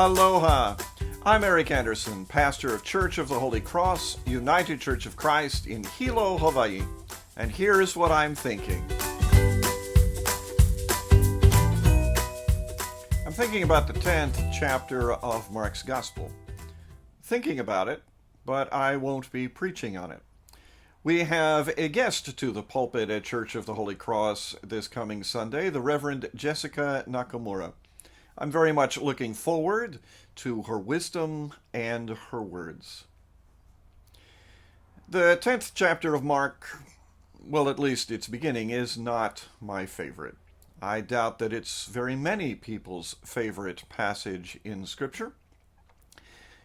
Aloha! I'm Eric Anderson, pastor of Church of the Holy Cross, United Church of Christ in Hilo, Hawaii, and here's what I'm thinking. I'm thinking about the 10th chapter of Mark's Gospel. Thinking about it, but I won't be preaching on it. We have a guest to the pulpit at Church of the Holy Cross this coming Sunday, the Reverend Jessica Nakamura. I'm very much looking forward to her wisdom and her words. The 10th chapter of Mark, well, at least its beginning, is not my favorite. I doubt that it's very many people's favorite passage in Scripture.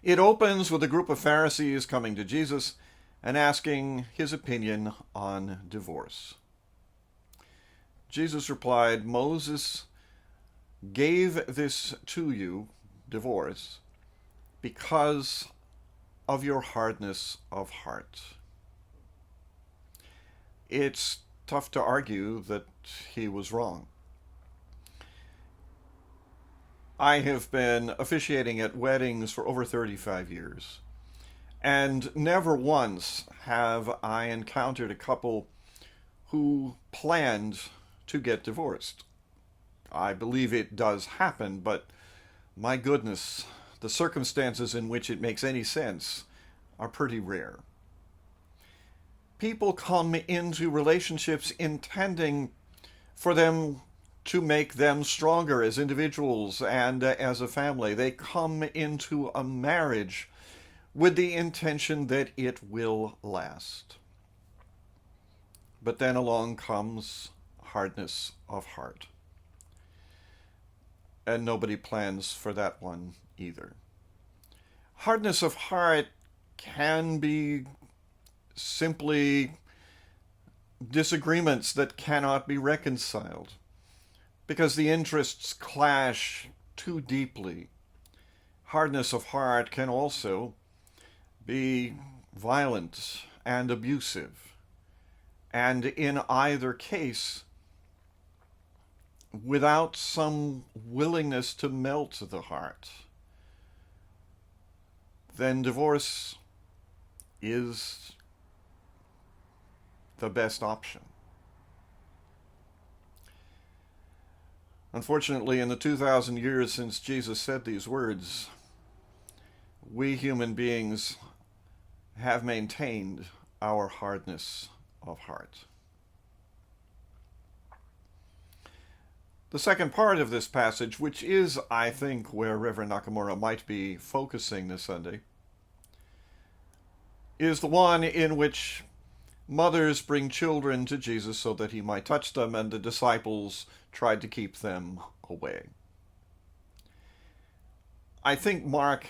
It opens with a group of Pharisees coming to Jesus and asking his opinion on divorce. Jesus replied, "Moses gave this to you, divorce, because of your hardness of heart." It's tough to argue that he was wrong. I have been officiating at weddings for over 35 years, and never once have I encountered a couple who planned to get divorced. I believe it does happen, but my goodness, the circumstances in which it makes any sense are pretty rare. People come into relationships intending for them to make them stronger as individuals and as a family. They come into a marriage with the intention that it will last. But then along comes hardness of heart. And nobody plans for that one either. Hardness of heart can be simply disagreements that cannot be reconciled because the interests clash too deeply. Hardness of heart can also be violent and abusive, and in either case, without some willingness to melt the heart, then divorce is the best option. Unfortunately, in the 2,000 years since Jesus said these words, we human beings have maintained our hardness of heart. The second part of this passage, which is, I think, where Reverend Nakamura might be focusing this Sunday, is the one in which mothers bring children to Jesus so that he might touch them, and the disciples tried to keep them away. I think Mark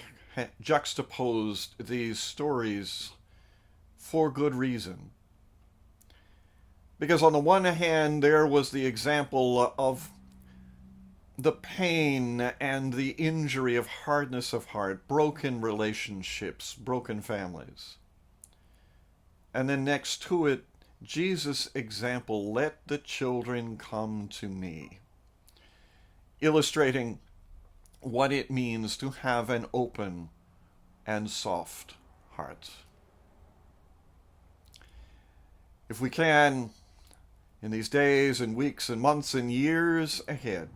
juxtaposed these stories for good reason. Because on the one hand, there was the example of the pain and the injury of hardness of heart, broken relationships, broken families. And then next to it, Jesus' example, "Let the children come to me," illustrating what it means to have an open and soft heart. If we can, in these days and weeks and months and years ahead,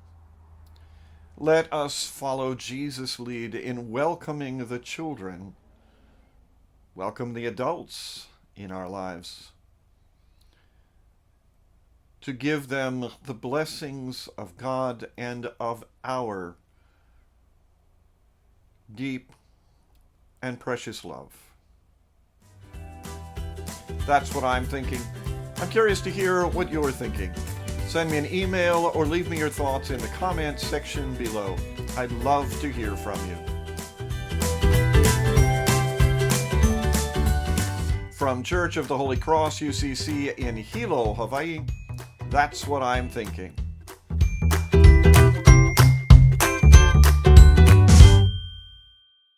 let us follow Jesus' lead in welcoming the children, welcome the adults in our lives, to give them the blessings of God and of our deep and precious love. That's what I'm thinking. I'm curious to hear what you're thinking. Send me an email or leave me your thoughts in the comments section below. I'd love to hear from you. From Church of the Holy Cross, UCC in Hilo, Hawaii, that's what I'm thinking.